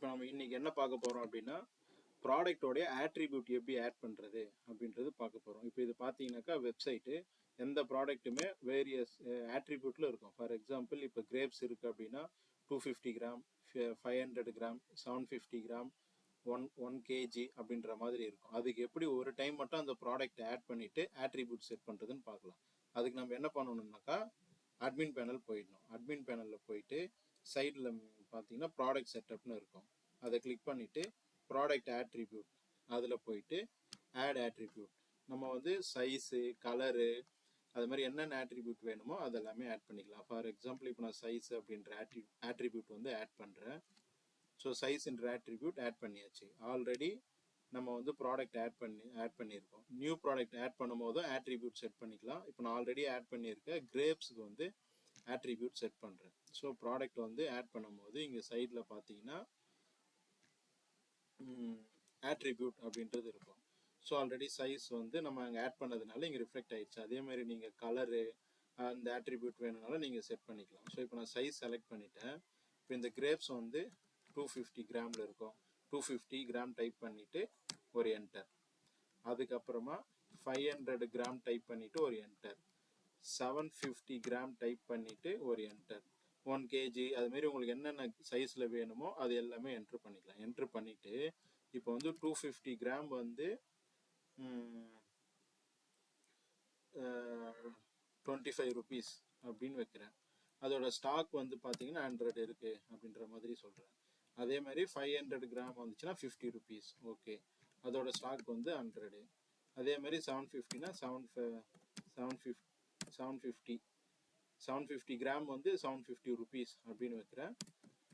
நம்ம இன்னைக்கு என்ன பார்க்க போகிறோம் அப்படின்னா ப்ராடக்டோடைய ஆட்ரிபியூட் எப்படி ஆட் பண்ணுறது அப்படின்றது பார்க்க போகிறோம். இப்போ இது பார்த்தீங்கன்னாக்கா வெப்சைட்டு எந்த ப்ராடக்ட்டுமே வேரியஸ் ஆட்ரிபியூட்டில் இருக்கும். ஃபார் எக்ஸாம்பிள் இப்போ கிரேப்ஸ் இருக்குது அப்படின்னா 250 கிராம் 500 கிராம் 750 கிராம் 1 கேஜி அப்படின்ற மாதிரி இருக்கும். அதுக்கு எப்படி ஒரு டைம் மட்டும் அந்த ப்ராடக்ட் ஆட் பண்ணிவிட்டு ஆட்ரிபியூட் செட் பண்ணுறதுன்னு பார்க்கலாம். அதுக்கு நம்ம என்ன பண்ணணும்னாக்கா அட்மின் பேனல் போயிடணும். அட்மின் பேனலில் போயிட்டு சைடில் பார்த்தீங்கன்னா ப்ராடக்ட் செட்டப்னு இருக்கும். அதை கிளிக் பண்ணிவிட்டு ப்ராடக்ட் ஆட்ரிபியூட் அதில் போயிட்டு ஆட் ஆட்ரிபியூட் நம்ம வந்து சைஸு கலரு அது மாதிரி என்னென்ன ஆட்ரிபியூட் வேணுமோ அதெல்லாமே ஆட் பண்ணிக்கலாம். ஃபார் எக்ஸாம்பிள் இப்போ நான் சைஸ் அப்படின்ற ஆட்ரிபியூட் வந்து ஆட் பண்ணுறேன். ஸோ சைஸ்ன்ற ஆட்ரிபியூட் ஆட் பண்ணியாச்சு. ஆல்ரெடி நம்ம வந்து ப்ராடக்ட் ஆட் பண்ணியிருக்கோம். நியூ ப்ராடக்ட் ஆட் பண்ணும் போதும் ஆட்ரிபியூட் செட் பண்ணிக்கலாம். இப்போ நான் ஆல்ரெடி ஆட் பண்ணியிருக்கேன் கிரேப்ஸுக்கு வந்து ஆட்ரிபியூட் செட் பண்ணுறேன். ஸோ ப்ராடக்ட் வந்து ஆட் பண்ணும்போது இங்கே சைடில் பார்த்தீங்கன்னா ஆட்ரிபியூட் அப்படின்றது இருக்கும். ஸோ ஆல்ரெடி சைஸ் வந்து நம்ம அங்கே ஆட் பண்ணதுனால இங்கே ரிஃப்ளெக்ட் ஆயிடுச்சு. அதே மாதிரி நீங்கள் கலரு அந்த ஆட்ரிபியூட் வேணும்னாலும் நீங்கள் செட் பண்ணிக்கலாம். ஸோ இப்போ நான் சைஸ் செலக்ட் பண்ணிட்டேன். இப்போ இந்த கிரேப்ஸ் வந்து 250 கிராமில் இருக்கும். 250 கிராம் டைப் பண்ணிவிட்டு ஒரு என்டர். அதுக்கப்புறமா 500 கிராம் டைப் பண்ணிவிட்டு ஒரு என்டர். 750 கிராம் டைப் பண்ணிவிட்டு ஒரு என்டர். 1 கேஜி அதுமாரி உங்களுக்கு என்னென்ன சைஸில் வேணுமோ அது எல்லாமே என்ட்ரு பண்ணிக்கலாம். என்ட்ரு பண்ணிவிட்டு இப்போ வந்து 250 கிராம் வந்து 25 ருபீஸ் அப்படின்னு வைக்கிறேன். அதோட ஸ்டாக் வந்து பார்த்தீங்கன்னா 100 இருக்குது அப்படின்ற மாதிரி சொல்கிறேன். அதே மாதிரி 500 கிராம் வந்துச்சுன்னா 50 ருபீஸ். ஓகே, அதோட ஸ்டாக் வந்து 100. அதே மாதிரி 750னா 750 கிராம் வந்து 750 ருபீஸ் அப்படின்னு வைக்கிறேன்.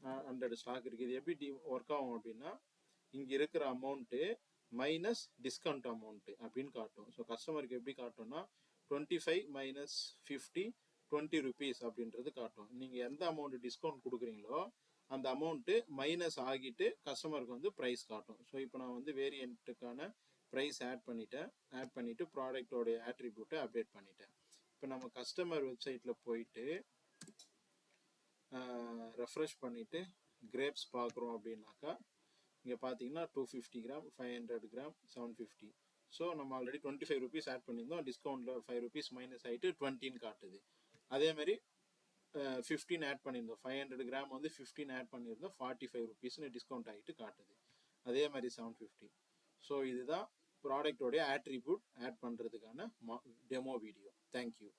100 ஸ்டாக் இருக்குது. இது எப்படி ஒர்க் ஆகும் அப்படின்னா இங்கே இருக்கிற அமௌண்ட்டு மைனஸ் டிஸ்கவுண்ட் அமௌண்ட்டு அப்படின்னு காட்டும். ஸோ கஸ்டமருக்கு எப்படி காட்டும்னா 25 மைனஸ் 50 20 ருபீஸ் அப்படின்றது காட்டும். நீங்கள் எந்த அமௌண்ட் டிஸ்கவுண்ட் கொடுக்குறீங்களோ அந்த அமௌண்ட்டு மைனஸ் ஆகிட்டு கஸ்டமருக்கு வந்து ப்ரைஸ் காட்டும். ஸோ இப்போ நான் வந்து வேரியண்ட்டுக்கான ப்ரைஸ் ஆட் பண்ணிவிட்டு ப்ராடக்டோடைய ஆட்ரிபியூட்டை அப்டேட் பண்ணிட்டேன். இப்போ நம்ம கஸ்டமர் வெப்சைட்டில் போயிட்டு ரெஃப்ரெஷ் பண்ணிவிட்டு கிரேப்ஸ் பார்க்குறோம் அப்படின்னாக்கா இங்கே பார்த்தீங்கன்னா 250 கிராம் 500 கிராம் 750. ஸோ நம்ம ஆல்ரெடி 25 ருபீஸ் ஆட் பண்ணியிருந்தோம். டிஸ்கவுண்ட்டில் 5 ருபீஸ் மைனஸ் ஆகிட்டு 20ன்னு காட்டுது. அதேமாதிரி 15 ஆட் பண்ணியிருந்தோம். 500 கிராம் வந்து 15 ஆட் பண்ணியிருந்தோம். 45 ருபீஸ்னு டிஸ்கவுண்ட் ஆகிட்டு காட்டுது. அதே மாதிரி 750. ஸோ இதுதான் ப்ராடக்டோடைய ஆட்ரிபியூட் ஆட் பண்ணுறதுக்கான டெமோ வீடியோ. தேங்க்யூ.